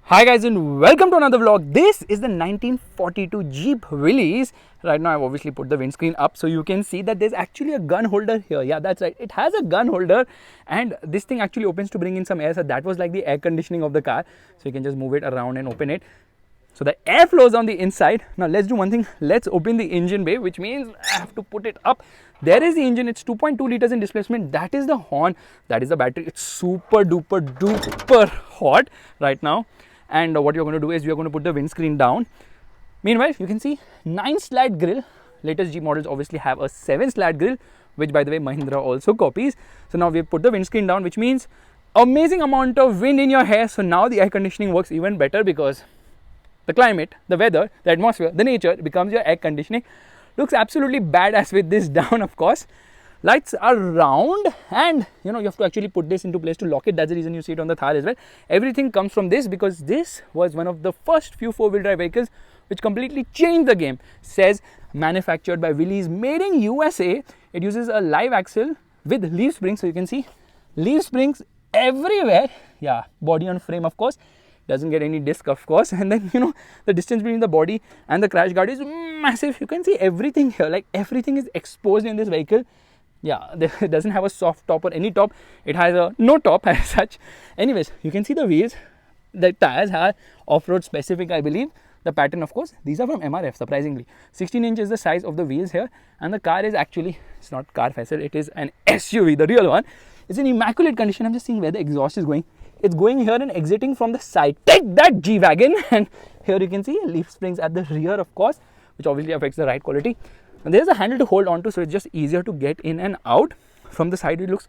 Hi guys and welcome to another vlog. This is the 1942 Jeep Willys. Right now I've obviously put the windscreen up so you can see that there's actually a gun holder here. Yeah, that's right. It has a gun holder and this thing actually opens to bring in some air. So that was like the air conditioning of the car. So you can just move it around and open it. So the air flows on the inside. Now let's do one thing. Let's open the engine bay, which means I have to put it up. There is the engine. It's 2.2 liters in displacement. That is the horn. That is the battery. It's super duper hot right now. And what you're going to do is you're going to put the windscreen down. Meanwhile, you can see 9-slat grill. Latest Jeep models obviously have a 7-slat grill, which by the way Mahindra also copies. So now we've put the windscreen down, which means amazing amount of wind in your hair. So now the air conditioning works even better because the climate, the weather, the atmosphere, the nature becomes your air conditioning. Looks absolutely badass with this down, of course. Lights are round and you have to actually put this into place to lock it. That's the reason you see it on the Thar as well. Everything comes from this because this was one of the first few four-wheel drive vehicles which completely changed the game. Says manufactured by Willys, made in USA. It uses a live axle with leaf springs. So you can see leaf springs everywhere. Yeah, body on frame, of course. Doesn't get any disc, of course. And then the distance between the body and the crash guard is massive. You can see everything here, like everything is exposed in this vehicle. Yeah, it doesn't have a soft top or any top. It has a no top as such. Anyways, you can see the wheels. The tires are off-road specific, I believe. The pattern, of course, these are from MRF, surprisingly. 16 inch is the size of the wheels here. And the car is actually, it's not car Faisal, it is an SUV, the real one. It's in immaculate condition. I'm just seeing where the exhaust is going. It's going here and exiting from the side. Take that, G-Wagon! And here you can see leaf springs at the rear, of course, which obviously affects the ride quality. And there's a handle to hold on to, so it's just easier to get in and out. From the side, it looks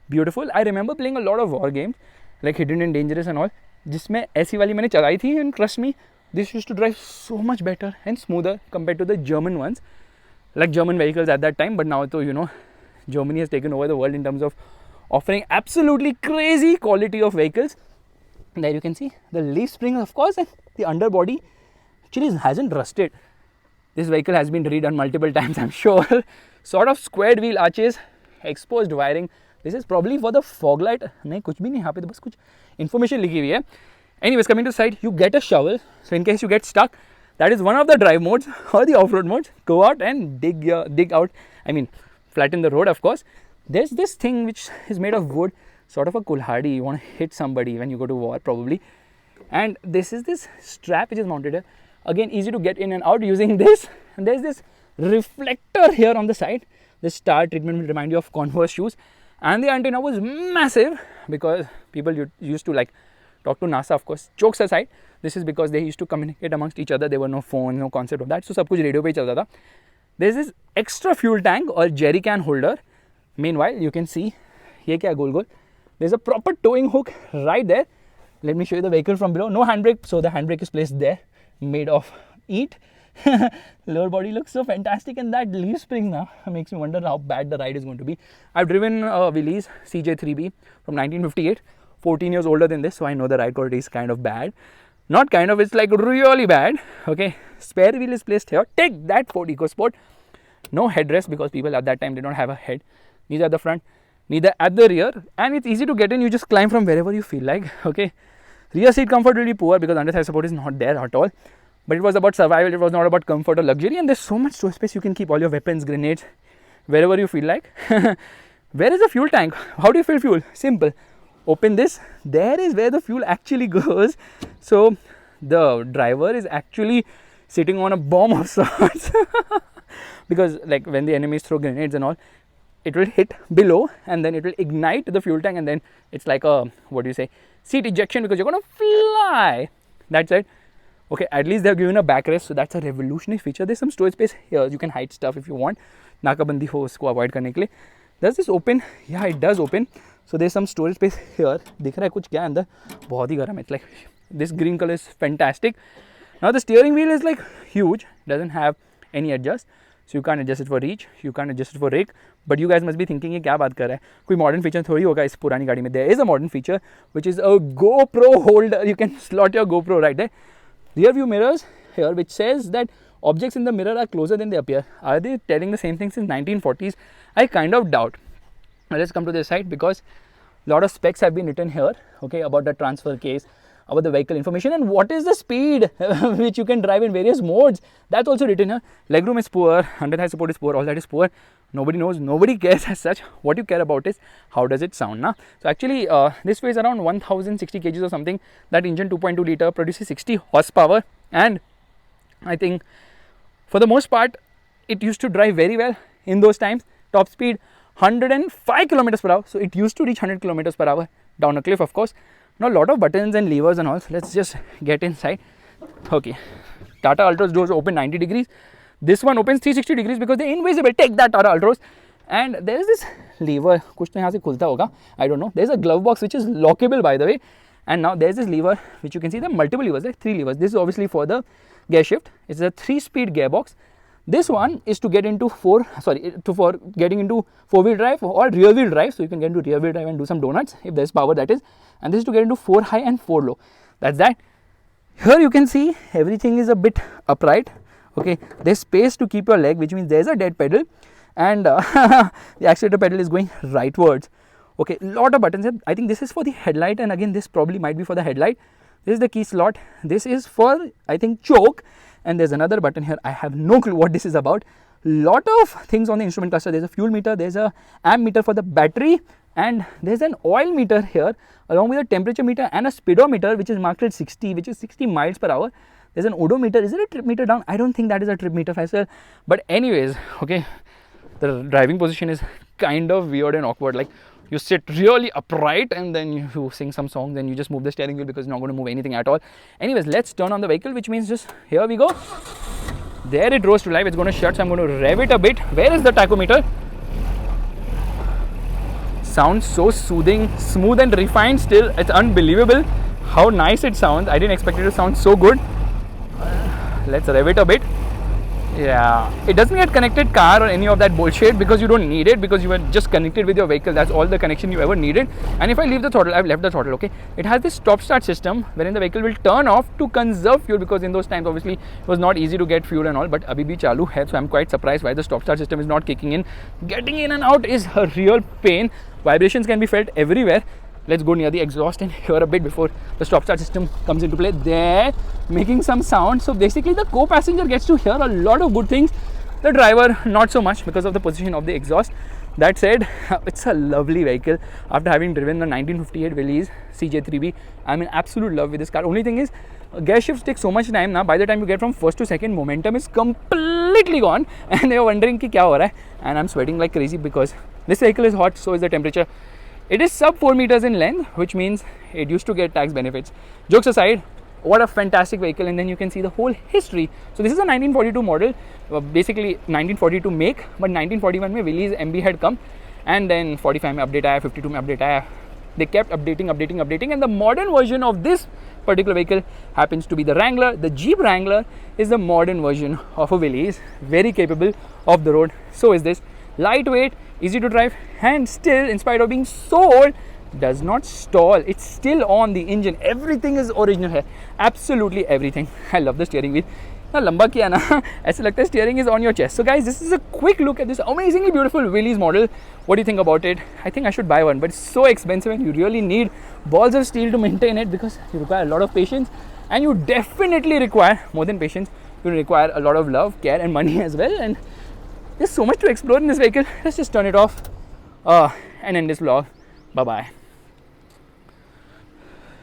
beautiful. I remember playing a lot of war games, like Hidden and Dangerous and all. जिसमें ऐसी वाली मैंने चलाई थी, and trust me, this used to drive so much better and smoother compared to the German ones, like German vehicles at that time. But now, Germany has taken over the world in terms of offering absolutely crazy quality of vehicles. And there you can see the leaf springs, of course, and the underbody actually hasn't rusted. This vehicle has been redone multiple times, I'm sure. Sort of squared wheel arches, exposed wiring. This is probably for the fog light. नहीं कुछ भी नहीं यहाँ पे तो बस कुछ information लिखी हुई है. Anyways, coming to the side, you get a shovel. So in case you get stuck, that is one of the drive modes or the off-road modes. Go out and dig out. I mean, flatten the road, of course. There's this thing which is made of wood, sort of a kulhadi. You want to hit somebody when you go to war, probably. And this is this strap which is mounted here. Again, easy to get in and out using this. And there's this reflector here on the side. This star treatment will remind you of Converse shoes. And the antenna was massive because people used to like talk to NASA, of course. Jokes aside, this is because they used to communicate amongst each other. There were no phones, no concept of that. So, सब कुछ radio पे चलता था. There's this extra fuel tank or jerry can holder. Meanwhile, you can see, ये क्या गोल गोल. There's a proper towing hook right there. Let me show you the vehicle from below. No handbrake, so the handbrake is placed there. Made of EAT. Lower body looks so fantastic, and that leaf spring now makes me wonder how bad the ride is going to be. I've driven Willys CJ3B from 1958, 14 years older than this, so I know the ride quality is kind of bad. Not kind of, it's like really bad. Okay, spare wheel is placed here. Take that Ford EcoSport. No headrest because people at that time did not have a head. Neither at the front, neither at the rear, and it's easy to get in. You just climb from wherever you feel like. Okay. Rear seat comfort will be poor because underside support is not there at all. But it was about survival, it was not about comfort or luxury. And there's so much storage space, you can keep all your weapons, grenades, wherever you feel like. Where is the fuel tank? How do you fill fuel? Simple. Open this. There is where the fuel actually goes. So the driver is actually sitting on a bomb of sorts. Because like when the enemies throw grenades and all, it will hit below and then it will ignite the fuel tank, and then it's like a, seat ejection because you're going to fly. That's it. Okay, at least they've given a backrest, so that's a revolutionary feature. There's some storage space here. You can hide stuff if you want. नाकाबंदी हो उसको avoid करने के लिए. Does this open? Yeah, it does open. So there's some storage space here. दिख रहा है कुछ क्या अंदर? बहुत ही गर्म है. It's like this green color is fantastic. Now the steering wheel is like huge. Doesn't have any adjust. So you can't adjust it for reach, you can't adjust it for rake. But you guys must be thinking ये क्या बात कर रहा है? कोई modern feature थोड़ी होगा इस पुरानी गाड़ी में. There is a modern feature which is a GoPro holder. You can slot your GoPro right there. Rear view mirrors here, which says that objects in the mirror are closer than they appear. Are they telling the same thing since 1940s? I kind of doubt. Now let's come to this side because a lot of specs have been written here, okay, about the transfer case, about the vehicle information and what is the speed which you can drive in various modes. That's also written here. Legroom is poor, under thigh support is poor, all that is poor. Nobody knows, nobody cares as such. What you care about is how does it sound now. So actually this weighs around 1060 kgs or something. That engine 2.2 liter produces 60 horsepower, and I think for the most part it used to drive very well in those times. Top speed 105 kilometers per hour, so it used to reach 100 kilometers per hour down a cliff, of course. Now a lot of buttons and levers and all, so let's just get inside. Okay, Tata Altroz doors open 90 degrees. This one opens 360 degrees because they're invisible. Take that, Tata Altroz. And there is this lever, kuch to yahan se khulta hoga, I don't know. There's a glove box which is lockable, by the way. And now there's this lever which you can see, the multiple levers, like 3 levers. This is obviously for the gear shift. It's a 3-speed gearbox. This one is to get into for getting into 4-wheel drive or rear wheel drive. So you can get into rear wheel drive and do some donuts if there's power, that is. And this is to get into 4 high and 4 low. That's that. Here you can see everything is a bit upright. Okay, there's space to keep your leg, which means there's a dead pedal, and the accelerator pedal is going rightwards. Okay, lot of buttons here. I think this is for the headlight, and again this probably might be for the headlight. This is the key slot. This is for, I think, choke. And there's another button here. I have no clue what this is about. Lot of things on the instrument cluster. There's a fuel meter, there's a amp meter for the battery, and there's an oil meter here along with a temperature meter and a speedometer which is marked at 60, which is 60 miles per hour. There's an odometer. Is it a trip meter down? I don't think that is a trip meter, Faisal. But anyways, okay, the driving position is kind of weird and awkward. Like, you sit really upright and then you sing some songs and you just move the steering wheel because it's not going to move anything at all. Anyways, let's turn on the vehicle, which means just here we go. There it rose to life. It's going to shut, so I'm going to rev it a bit. Where is the tachometer? Sounds so soothing, smooth and refined still. It's unbelievable how nice it sounds. I didn't expect it to sound so good. Let's rev it a bit. Yeah, it doesn't get connected car or any of that bullshit because you don't need it, because you were just connected with your vehicle. That's all the connection you ever needed. And if I leave the throttle, I've left the throttle, okay. It has this stop start system wherein the vehicle will turn off to conserve fuel, because in those times obviously it was not easy to get fuel and all, but abhi bhi chalu hai, so I'm quite surprised why the stop start system is not kicking in. Getting in and out is a real pain. Vibrations can be felt everywhere. Let's go near the exhaust and hear a bit before the stop start system comes into play. There, making some sound. So basically the co-passenger gets to hear a lot of good things. The driver not so much because of the position of the exhaust. That said, it's a lovely vehicle. After having driven the 1958 Willys CJ3B, I'm in absolute love with this car. Only thing is, gear shifts take so much time now. By the time you get from first to second, momentum is completely gone, and they're wondering ki kya ho raha hai. And I'm sweating like crazy because this vehicle is hot, so is the temperature. It is sub 4 meters in length, which means it used to get tax benefits. Jokes aside, what a fantastic vehicle. And then you can see the whole history. So this is a 1942 model, basically 1942 make, but 1941 mein Willys MB had come, and then 45 mein update aaya, 52 mein update aaya. They kept updating, and the modern version of this particular vehicle happens to be the Wrangler. The Jeep Wrangler is the modern version of a Willys, very capable off the road. So is this. Lightweight, easy to drive, and still, in spite of being so old, does not stall. It's still on. The engine, everything is original here. Absolutely everything. I love the steering wheel. Now lamba kiya na, aisa lagta hai steering is on your chest. So guys, this is a quick look at this amazingly beautiful Willys model. What do you think about it? I think I should buy one, but it's so expensive and you really need balls of steel to maintain it, because you require a lot of patience, and you definitely require more than patience. You require a lot of love, care and money as well. And there's so much to explore in this vehicle. Let's just turn it off and end this vlog. Bye bye.